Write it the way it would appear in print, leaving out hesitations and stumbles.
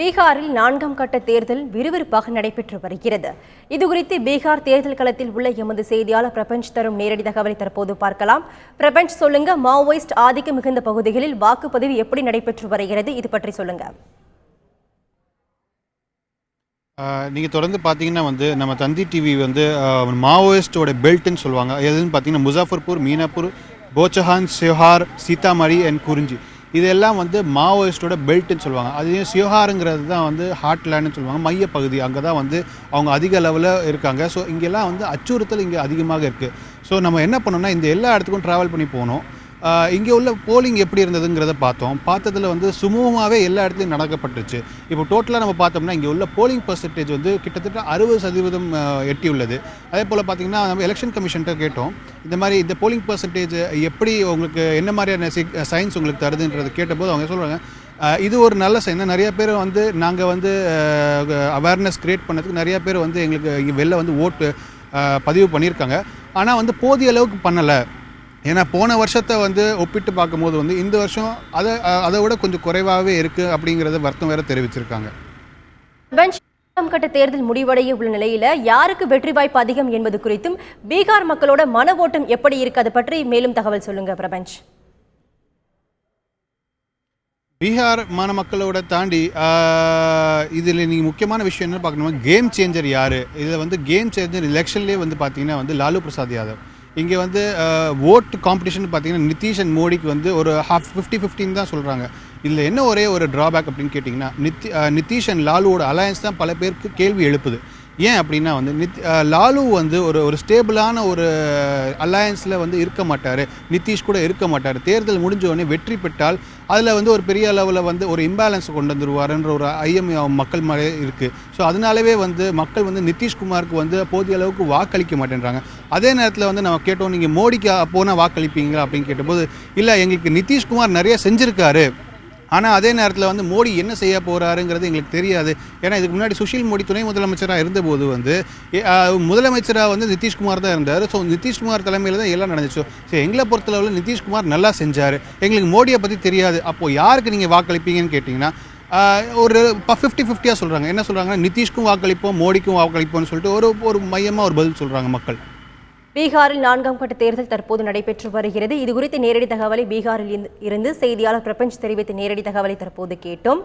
பீகாரில் 4ஆம் கட்ட தேர்தல் விறுவிறுப்பாக நடைபெற்று வருகிறது. இதுகுறித்து பீகார் தேர்தல் களத்தில் உள்ள எமது செய்தியாளர் பிரபஞ்ச் தரும் நேரடி தகவலை தற்போது பார்க்கலாம். பிரபஞ்ச், சொல்லுங்க, மாவோயிஸ்ட் ஆதிக்கம் மிகுந்த பகுதிகளில் வாக்குப்பதிவு எப்படி நடைபெற்று வருகிறது, இது பற்றி சொல்லுங்க. நீங்கள் தொடர்ந்து பார்த்தீங்கன்னா நம்ம தந்தி டிவி மாவோயிஸ்டோட பெல்ட்னு சொல்லுவாங்க. எதுன்னு பார்த்தீங்கன்னா முசாஃபர்பூர், மீனாப்பூர், போச்சஹான், சியோஹார், சீதாமரி அண்ட் குறிஞ்சி, இதெல்லாம் மாவோயிஸ்டோட பெல்ட்னு சொல்லுவாங்க. அதையும் சியோஹாருங்கிறது தான் ஹார்ட்லேண்டுன்னு சொல்லுவாங்க, மையப்பகுதி. அங்கே தான் அவங்க அதிக லெவலில் இருக்காங்க. ஸோ இங்கெல்லாம் அச்சுறுத்தல் இங்கே அதிகமாக இருக்குது. ஸோ நம்ம என்ன பண்ணோம்னா இந்த எல்லா இடத்துக்கும் ட்ராவல் பண்ணி போனோம். இங்கே உள்ள போலிங் எப்படி இருந்ததுங்கிறத பார்த்ததில் சுமூகமாகவே எல்லா இடத்துலையும் நடக்கப்பட்டுருச்சு. இப்போ டோட்டலாக நம்ம பார்த்தோம்னா இங்கே உள்ள போலிங் பர்சன்டேஜ் கிட்டத்தட்ட 60% எட்டியுள்ளது. அதே போல் பார்த்திங்கன்னா நம்ம எலெக்ஷன் கமிஷன்கிட்ட கேட்டோம், இந்த மாதிரி இந்த போலிங் பர்சன்டேஜ் எப்படி உங்களுக்கு என்ன மாதிரியான சைன்ஸ் உங்களுக்கு தருதுன்றது கேட்டபோது அவங்க சொல்கிறாங்க, இது ஒரு நல்ல சைன் தான். நிறைய பேர் நாங்கள் அவேர்னஸ் க்ரியேட் பண்ணதுக்கு நிறைய பேர் எங்களுக்கு இங்கே வெளில ஓட்டு பதிவு பண்ணியிருக்காங்க. ஆனால் போதிய அளவுக்கு பண்ணலை. ஏன்னா போன வருஷத்தை ஒப்பிட்டு பார்க்கும்போது இந்த வருஷம் அதை விட கொஞ்சம் குறைவாகவே இருக்குது அப்படிங்கிறத வருத்தம் வேறு தெரிவிச்சிருக்காங்க. கட்ட தேர்தல் முடிவடைய உள்ள நிலையில் யாருக்கு வெற்றி வாய்ப்பு அதிகம் என்பது குறித்தும் பீகார் மக்களோட மன ஓட்டம் எப்படி இருக்கு, அது பற்றி மேலும் தகவல் சொல்லுங்க பிரபஞ்ச். பீகார் மக்களோட தாண்டி இதில் நீங்கள் முக்கியமான விஷயம் என்ன பார்க்கணுமா, கேம் சேஞ்சர் யார்? இதில் கேம் சேஞ்சர் எலெக்ஷன்லேயே பார்த்தீங்கன்னா லாலு பிரசாத் யாதவ். இங்கே ஓட்டு காம்படிஷன் பார்த்தீங்கன்னா நிதிஷ் அண்ட் மோடிக்கு ஒரு 50-50 தான் சொல்கிறாங்க. இதில் என்ன ஒரே ஒரு ட்ராபேக் அப்படின்னு கேட்டிங்கன்னா நிதிஷ் அண்ட் லாலுவோட அலையன்ஸ் தான் பல பேருக்கு கேள்வி எழுப்புது. ஏன் அப்படின்னா லாலு ஒரு ஸ்டேபிளான ஒரு அலையன்ஸில் இருக்க மாட்டார், நிதிஷ் கூட இருக்க மாட்டார். தேர்தல் முடிஞ்ச உடனே வெற்றி பெற்றால் அதில் ஒரு பெரிய அளவில் ஒரு இம்பேலன்ஸ் கொண்டு வந்துருவாருன்ற ஒரு ஐயம் மக்கள் மேலே இருக்குது. ஸோ அதனாலவே மக்கள் நிதிஷ்குமாருக்கு போதிய அளவுக்கு வாக்களிக்க மாட்டேன்றாங்க. அதே நேரத்தில் நம்ம கேட்டோம், நீங்கள் மோடிக்கு போனால் வாக்களிப்பீங்களா அப்படின்னு கேட்டபோது, இல்லை, எங்களுக்கு நிதிஷ்குமார் நிறைய செஞ்சுருக்காரு, ஆனால் அதே நேரத்தில் மோடி என்ன செய்ய போகிறாருங்கிறது எங்களுக்கு தெரியாது. ஏன்னா இதுக்கு முன்னாடி சுஷில் மோடி துணை முதலமைச்சராக இருந்தபோது முதலமைச்சராக நிதிஷ்குமார் தான் இருந்தார். ஸோ நிதிஷ்குமார் தலைமையில் தான் எல்லாம் நடந்துச்சு. ஸோ எங்களை பொறுத்தளவில் நிதிஷ்குமார் நல்லா செஞ்சார், எங்களுக்கு மோடியை பற்றி தெரியாது. அப்போது யாருக்கு நீங்கள் வாக்களிப்பீங்கன்னு கேட்டிங்கன்னா ஒரு 50-50 சொல்கிறாங்க. என்ன சொல்கிறாங்கன்னா நிதிஷ்க்கும் வாக்களிப்போம், மோடிக்கும் வாக்களிப்போம்னு சொல்லிட்டு ஒரு மையமாக ஒரு பதில் சொல்கிறாங்க மக்கள். பீகாரில் 4ஆம் கட்ட தேர்தல் தற்போது நடைபெற்று வருகிறது. இதுகுறித்து நேரடி தகவலை பீகாரில் இருந்து செய்தியாளர் பிரபஞ்ச் தெரிவித்த நேரடி தகவலை தற்போது கேட்டோம்.